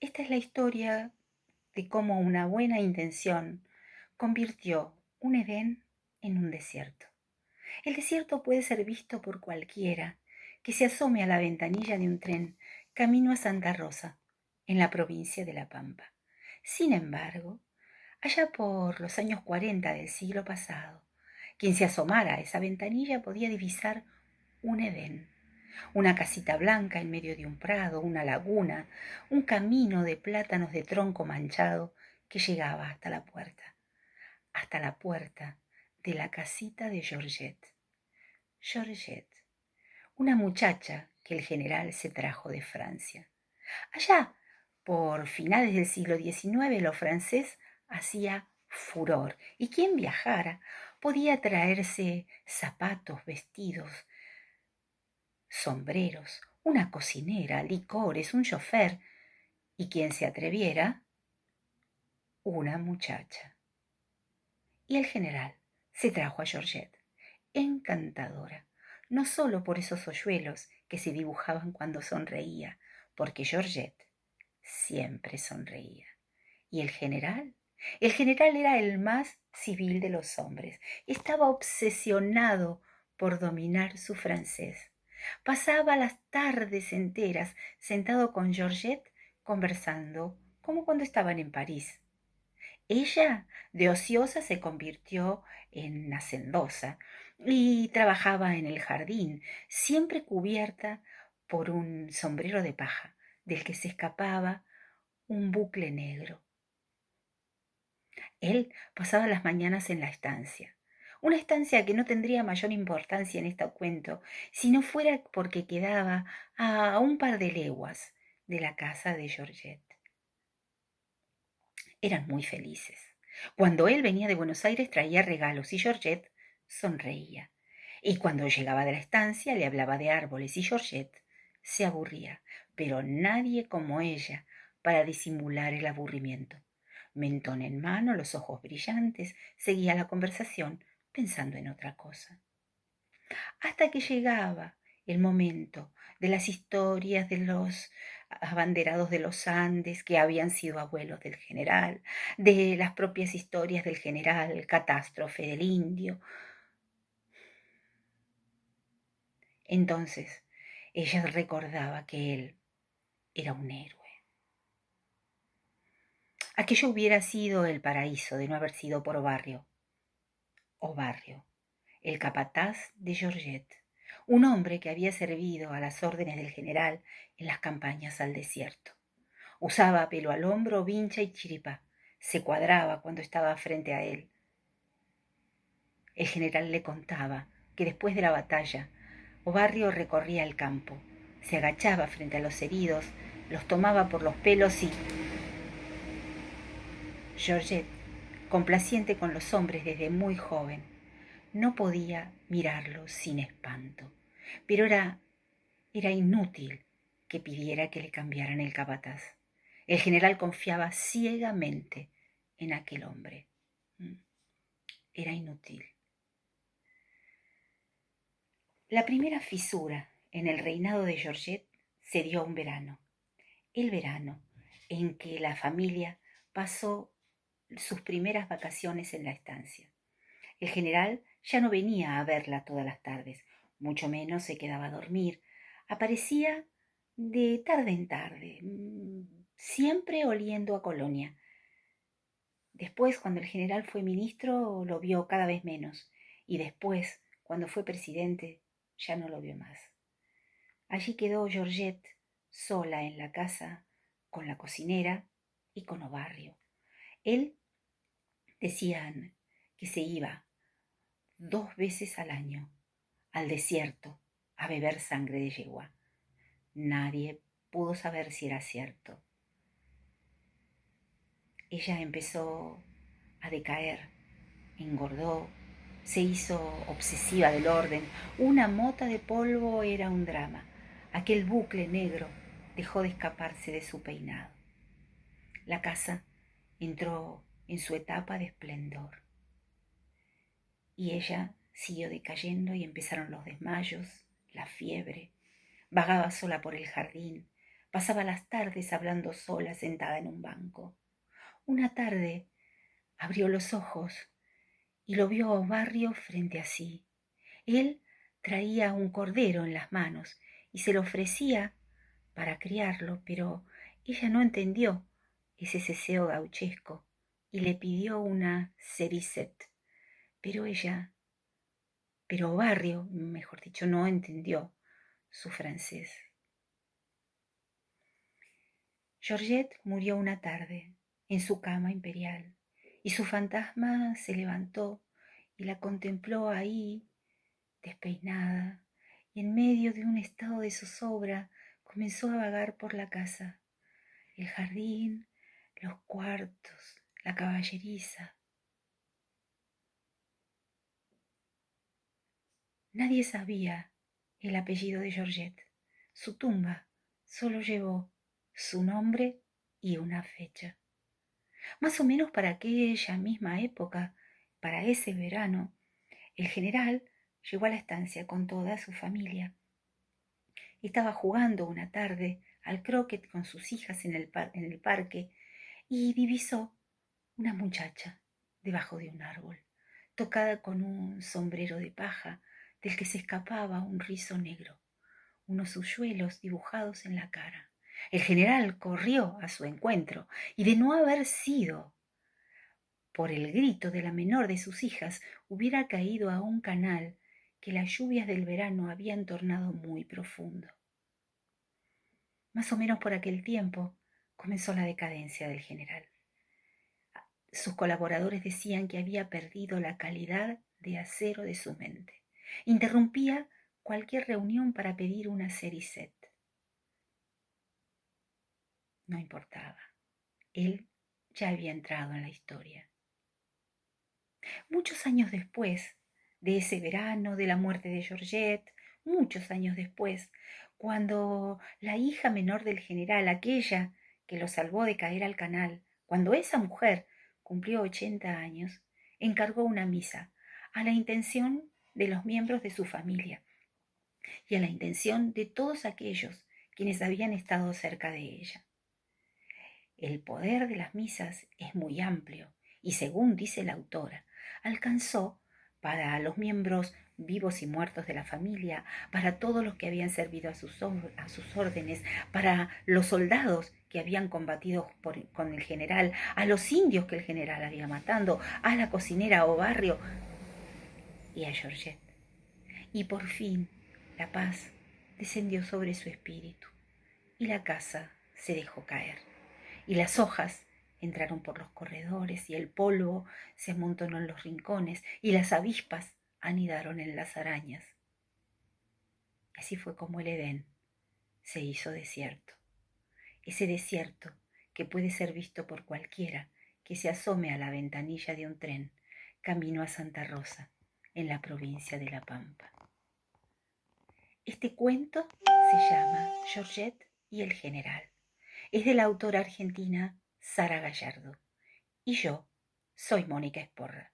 Esta es la historia de cómo una buena intención convirtió un Edén en un desierto. El desierto puede ser visto por cualquiera que se asome a la ventanilla de un tren camino a Santa Rosa, en la provincia de La Pampa. Sin embargo, allá por los años 40 del siglo pasado, quien se asomara a esa ventanilla podía divisar un Edén, una casita blanca en medio de un prado, una laguna, un camino de plátanos de tronco manchado que llegaba hasta la puerta de la casita de Georgette. Georgette, una muchacha que el general se trajo de Francia. Allá, por finales del siglo XIX, lo francés hacía furor y quien viajara podía traerse zapatos, vestidos, sombreros, una cocinera, licores, un chofer y quien se atreviera, una muchacha. Y el general se trajo a Georgette, encantadora, no solo por esos hoyuelos que se dibujaban cuando sonreía, porque Georgette siempre sonreía. ¿Y el general? El general era el más civil de los hombres. Estaba obsesionado por dominar su francés. Pasaba las tardes enteras sentado con Georgette conversando, como cuando estaban en París. Ella, de ociosa, se convirtió en hacendosa y trabajaba en el jardín, siempre cubierta por un sombrero de paja, del que se escapaba un bucle negro. Él pasaba las mañanas en la estancia, una estancia que no tendría mayor importancia en este cuento si no fuera porque quedaba a un par de leguas de la casa de Georgette. Eran muy felices. Cuando él venía de Buenos Aires traía regalos y Georgette sonreía. Y cuando llegaba de la estancia le hablaba de árboles y Georgette se aburría, pero nadie como ella para disimular el aburrimiento. Mentón en mano, los ojos brillantes, seguía la conversación pensando en otra cosa. Hasta que llegaba el momento de las historias de los abanderados de los Andes que habían sido abuelos del general, de las propias historias del general, catástrofe del indio. Entonces ella recordaba que él era un héroe. Aquello hubiera sido el paraíso de no haber sido por Barrio, el capataz de Georgette, un hombre que había servido a las órdenes del general en las campañas al desierto. Usaba pelo al hombro, vincha y chiripá. Se cuadraba cuando estaba frente a él. El general le contaba que después de la batalla, Obarrio recorría el campo, se agachaba frente a los heridos, los tomaba por los pelos y Georgette, complaciente con los hombres desde muy joven, no podía mirarlos sin espanto, pero era inútil que pidiera que le cambiaran el capataz. El general confiaba ciegamente en aquel hombre. Era inútil. La primera fisura en el reinado de Georgette se dio un verano. El verano en que la familia pasó sus primeras vacaciones en la estancia. El general ya no venía a verla todas las tardes, mucho menos se quedaba a dormir. Aparecía de tarde en tarde, siempre oliendo a colonia. Después, cuando el general fue ministro, lo vio cada vez menos, y después, cuando fue presidente, ya no lo vio más. Allí quedó Georgette sola en la casa, con la cocinera y con Obarrio. Él decían que se iba 2 veces al año al desierto a beber sangre de yegua. Nadie pudo saber si era cierto. Ella empezó a decaer, engordó, se hizo obsesiva del orden. Una mota de polvo era un drama. Aquel bucle negro dejó de escaparse de su peinado. La casa entró en su etapa de esplendor. Y ella siguió decayendo y empezaron los desmayos, la fiebre. Vagaba sola por el jardín, Pasaba las tardes hablando sola sentada en un banco. Una tarde abrió los ojos y lo vio a Barrio frente a sí. Él traía un cordero en las manos y se lo ofrecía para criarlo, pero ella no entendió ese ceseo gauchesco y le pidió una cerisette. Pero Barrio, mejor dicho, no entendió su francés. Georgette murió una tarde en su cama imperial y su fantasma se levantó y la contempló ahí, despeinada, y en medio de un estado de zozobra comenzó a vagar por la casa, el jardín, los cuartos, la caballeriza. Nadie sabía el apellido de Georgette. Su tumba solo llevó su nombre y una fecha. Más o menos para aquella misma época, para ese verano, el general llegó a la estancia con toda su familia. Estaba jugando una tarde al croquet con sus hijas en el parque y divisó una muchacha debajo de un árbol, tocada con un sombrero de paja del que se escapaba un rizo negro, unos hoyuelos dibujados en la cara. El general corrió a su encuentro y, de no haber sido por el grito de la menor de sus hijas, hubiera caído a un canal que las lluvias del verano habían tornado muy profundo. Más o menos por aquel tiempo comenzó la decadencia del general. Sus colaboradores decían que había perdido la calidad de acero de su mente. Interrumpía cualquier reunión para pedir una cerisette. No importaba. Él ya había entrado en la historia. Muchos años después de ese verano, de la muerte de Georgette, muchos años después, cuando la hija menor del general, aquella que lo salvó de caer al canal, cuando esa mujer cumplió 80 años, encargó una misa a la intención de los miembros de su familia y a la intención de todos aquellos quienes habían estado cerca de ella. El poder de las misas es muy amplio y, según dice la autora, alcanzó para los miembros vivos y muertos de la familia, para todos los que habían servido a sus órdenes, para los soldados que habían combatido con el general, a los indios que el general había matado, a la cocinera o Barrio y a Georgette. Y por fin la paz descendió sobre su espíritu y la casa se dejó caer. Y las hojas entraron por los corredores y el polvo se amontonó en los rincones y las avispas anidaron en las arañas. Así fue como el Edén se hizo desierto. Ese desierto que puede ser visto por cualquiera que se asome a la ventanilla de un tren camino a Santa Rosa, en la provincia de La Pampa. Este cuento se llama Georgette y el general. Es de la autora argentina Sara Gallardo. Y yo soy Mónica Esporra.